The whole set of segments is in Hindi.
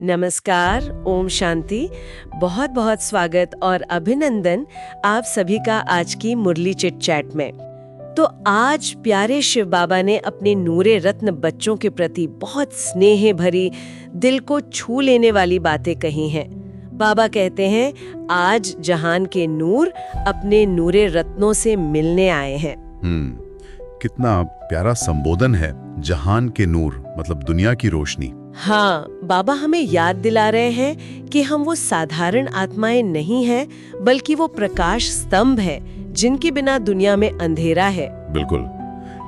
नमस्कार, ओम शांति। बहुत बहुत स्वागत और अभिनंदन आप सभी का आज की मुरली चिट चैट में। तो आज प्यारे शिव बाबा ने अपने नूरे रत्न बच्चों के प्रति बहुत स्नेह भरी, दिल को छू लेने वाली बातें कही हैं। बाबा कहते हैं, आज जहान के नूर अपने नूरे रत्नों से मिलने आए हैं। कितना प्यारा संबोधन है, जहान के नूर मतलब दुनिया की रोशनी। हाँ, बाबा हमें याद दिला रहे हैं कि हम वो साधारण आत्माएं नहीं हैं, बल्कि वो प्रकाश स्तंभ है जिनके बिना दुनिया में अंधेरा है। बिल्कुल,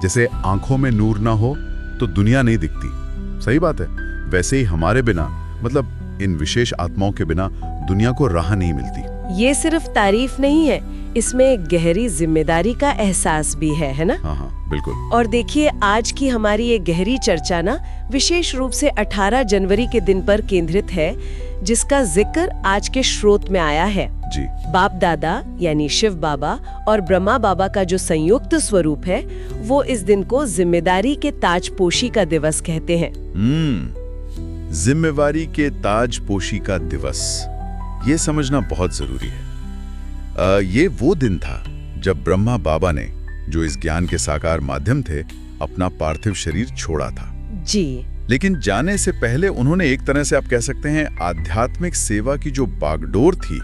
जैसे आंखों में नूर ना हो तो दुनिया नहीं दिखती। सही बात है। वैसे ही हमारे बिना मतलब इन विशेष आत्माओं के बिना दुनिया को राह नहीं मिलती। ये सिर्फ तारीफ नहीं है, इसमें एक गहरी जिम्मेदारी का एहसास भी है ना? हाँ, बिल्कुल। और देखिए, आज की हमारी ये गहरी चर्चा ना विशेष रूप से 18 जनवरी के दिन पर केंद्रित है, जिसका जिक्र आज के स्रोत में आया है। जी। बाप दादा यानी शिव बाबा और ब्रह्मा बाबा का जो संयुक्त स्वरूप है, वो इस दिन को जिम्मेदारी के ताजपोशी का दिवस कहते हैं। जिम्मेवारी के ताजपोशी का दिवस, ये समझना बहुत जरूरी है। ये वो दिन था जब ब्रह्मा बाबा ने, जो इस ज्ञान के साकार माध्यम थे, अपना पार्थिव शरीर छोड़ा था। जी। लेकिन जाने से पहले उन्होंने एक तरह से आप कह सकते हैं आध्यात्मिक सेवा की जो बागडोर थी,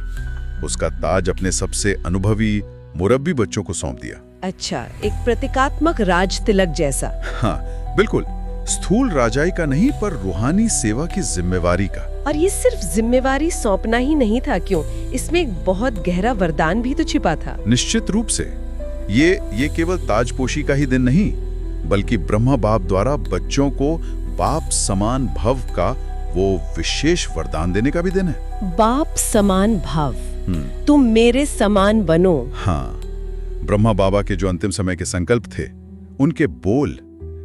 उसका ताज अपने सबसे अनुभवी मुरब्बी बच्चों को सौंप दिया। अच्छा, एक प्रतीकात्मक राज तिलक जैसा। हाँ, बिल्कुल। स्थूल राजाई का नहीं, पर रूहानी सेवा की जिम्मेवारी का। और ये सिर्फ जिम्मेवारी सौंपना ही नहीं था, क्यों? इसमें एक बहुत गहरा वरदान भी तो छिपा था। निश्चित रूप से ये केवल ताजपोशी का ही दिन नहीं, बल्कि ब्रह्मा बाप द्वारा बच्चों को बाप समान भव का वो विशेष वरदान देने का भी दिन है। बाप समान भव, तुम मेरे समान बनो। हाँ, ब्रह्मा बाबा के जो अंतिम समय के संकल्प थे, उनके बोल,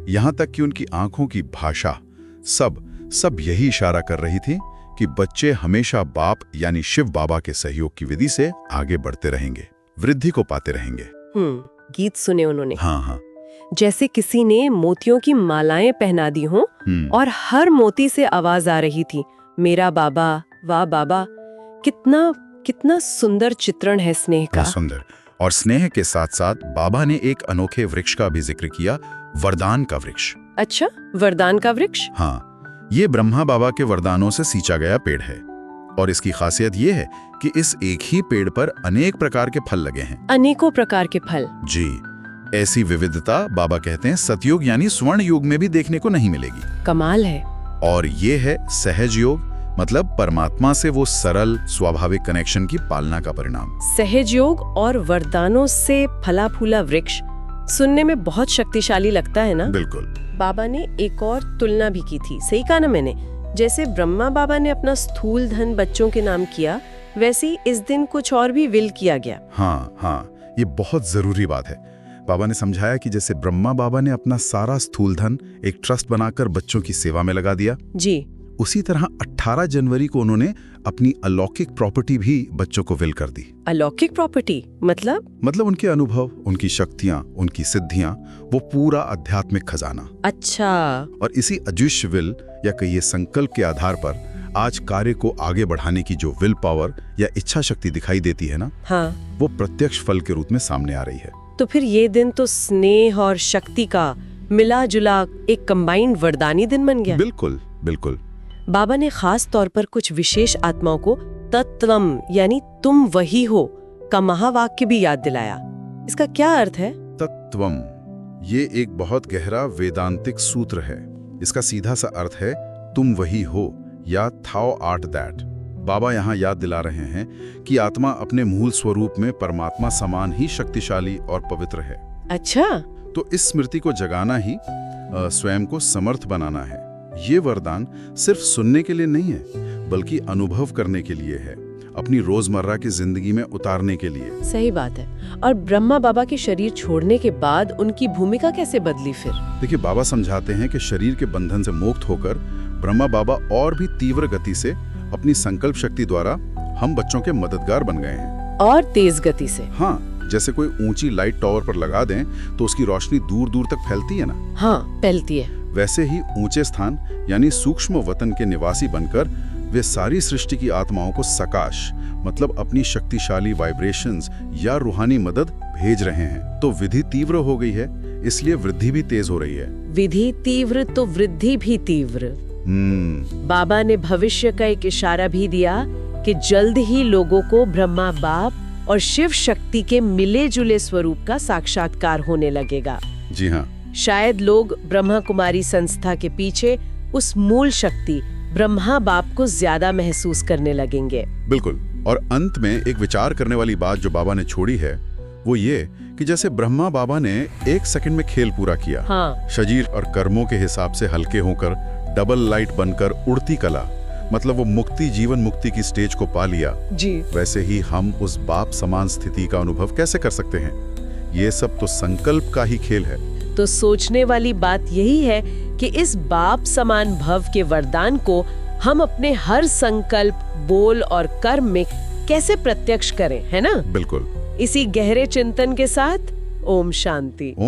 यहाँ तक कि उनकी आंखों की भाषा, सब यही इशारा कर रही थी कि बच्चे हमेशा बाप यानी शिव बाबा के सहयोग की विधि से आगे बढ़ते रहेंगे, वृद्धि को पाते रहेंगे। गीत सुने उन्होंने। हाँ। जैसे किसी ने मोतियों की मालाएं पहना दी हों और हर मोती से आवाज आ रही थी, मेरा बाबा, वाह बाबा। कितना सुंदर चित्रण है स्नेह का। सुंदर। और स्नेह के साथ साथ बाबा ने एक अनोखे वृक्ष का भी जिक्र किया, वरदान का वृक्ष। अच्छा, वरदान का वृक्ष? हाँ, ये ब्रह्मा बाबा के वरदानों से सींचा गया पेड़ है। और इसकी खासियत ये है कि इस एक ही पेड़ पर अनेक प्रकार के फल लगे हैं। अनेकों प्रकार के फल? जी। ऐसी विविधता बाबा कहते हैं सतयुग यानी स्वर्ण युग में भी देखने को नहीं मिलेगी। कमाल है। और ये है सहज योग, मतलब परमात्मा से वो सरल स्वाभाविक कनेक्शन की पालना का परिणाम। सहज योग और वरदानों से फला फूला वृक्ष सुनने में बहुत शक्तिशाली लगता है ना? बिल्कुल। बाबा ने एक और तुलना भी की थी, सही कहा ना मैंने? जैसे ब्रह्मा बाबा ने अपना स्थूल धन बच्चों के नाम किया, वैसे ही इस दिन कुछ और भी विल किया गया। हाँ, ये बहुत जरूरी बात है। बाबा ने समझाया कि जैसे ब्रह्मा बाबा ने अपना सारा स्थूल धन एक ट्रस्ट बनाकर बच्चों की सेवा में लगा दिया, जी, उसी तरह 18 जनवरी को उन्होंने अपनी अलौकिक प्रॉपर्टी भी बच्चों को विल कर दी। अलौकिक प्रॉपर्टी मतलब उनके अनुभव, उनकी शक्तियां, उनकी सिद्धियां, वो पूरा आध्यात्मिक खजाना। अच्छा। और इसी अदृश्य विल या कहिए संकल्प के आधार पर आज कार्य को आगे बढ़ाने की जो विल पावर या इच्छा शक्ति दिखाई देती है ना, हाँ, वो प्रत्यक्ष फल के रूप में सामने आ रही है। तो फिर ये दिन तो स्नेह और शक्ति का मिला जुला एक कंबाइंड वरदानी दिन बन गया। बिल्कुल। बाबा ने खास तौर पर कुछ विशेष आत्माओं को तत्वम यानी तुम वही हो का महावाक्य भी याद दिलाया। इसका क्या अर्थ है? तत्वम, ये एक बहुत गहरा वेदांतिक सूत्र है। इसका सीधा सा अर्थ है तुम वही हो या थाओ आर्ट दैट। बाबा यहाँ याद दिला रहे हैं कि आत्मा अपने मूल स्वरूप में परमात्मा समान ही शक्तिशाली और पवित्र है। अच्छा। तो इस स्मृति को जगाना ही स्वयं को समर्थ बनाना है। ये वरदान सिर्फ सुनने के लिए नहीं है, बल्कि अनुभव करने के लिए है, अपनी रोजमर्रा की जिंदगी में उतारने के लिए। सही बात है। और ब्रह्मा बाबा के शरीर छोड़ने के बाद उनकी भूमिका कैसे बदली फिर? देखिए, बाबा समझाते हैं कि शरीर के बंधन से मुक्त होकर ब्रह्मा बाबा और भी तीव्र गति से अपनी संकल्प शक्ति द्वारा हम बच्चों के मददगार बन गए हैं। और तेज गति से? हाँ, जैसे कोई ऊंची लाइट टावर पर लगा दें तो उसकी रोशनी दूर दूर तक फैलती है ना? हाँ, फैलती है। वैसे ही ऊंचे स्थान यानी सूक्ष्म वतन के निवासी बनकर वे सारी सृष्टि की आत्माओं को सकाश मतलब अपनी शक्तिशाली वाइब्रेशंस या रूहानी मदद भेज रहे हैं। तो विधि तीव्र हो गई है, इसलिए वृद्धि भी तेज हो रही है। विधि तीव्र तो वृद्धि भी तीव्र। बाबा ने भविष्य का एक इशारा भी दिया कि जल्द ही लोगों को ब्रह्मा बाप और शिव शक्ति के मिले जुले स्वरूप का साक्षात्कार होने लगेगा। जी हाँ, शायद लोग ब्रह्मा कुमारी संस्था के पीछे उस मूल शक्ति ब्रह्मा बाप को ज्यादा महसूस करने लगेंगे। बिल्कुल। और अंत में एक विचार करने वाली बात जो बाबा ने छोड़ी है वो ये कि जैसे ब्रह्मा बाबा ने 1 सेकंड में खेल पूरा किया, हाँ। शरीर और कर्मों के हिसाब से हल्के होकर डबल लाइट बनकर उड़ती कला, मतलब वो मुक्ति, जीवन मुक्ति की स्टेज को पा लिया जी। वैसे ही हम उस बाप समान स्थिति का अनुभव कैसे कर सकते हैं? ये सब तो संकल्प का ही खेल है। तो सोचने वाली बात यही है कि इस बाप समान भव के वरदान को हम अपने हर संकल्प, बोल और कर्म में कैसे प्रत्यक्ष करें, है ना? बिल्कुल। इसी गहरे चिंतन के साथ ओम शांति।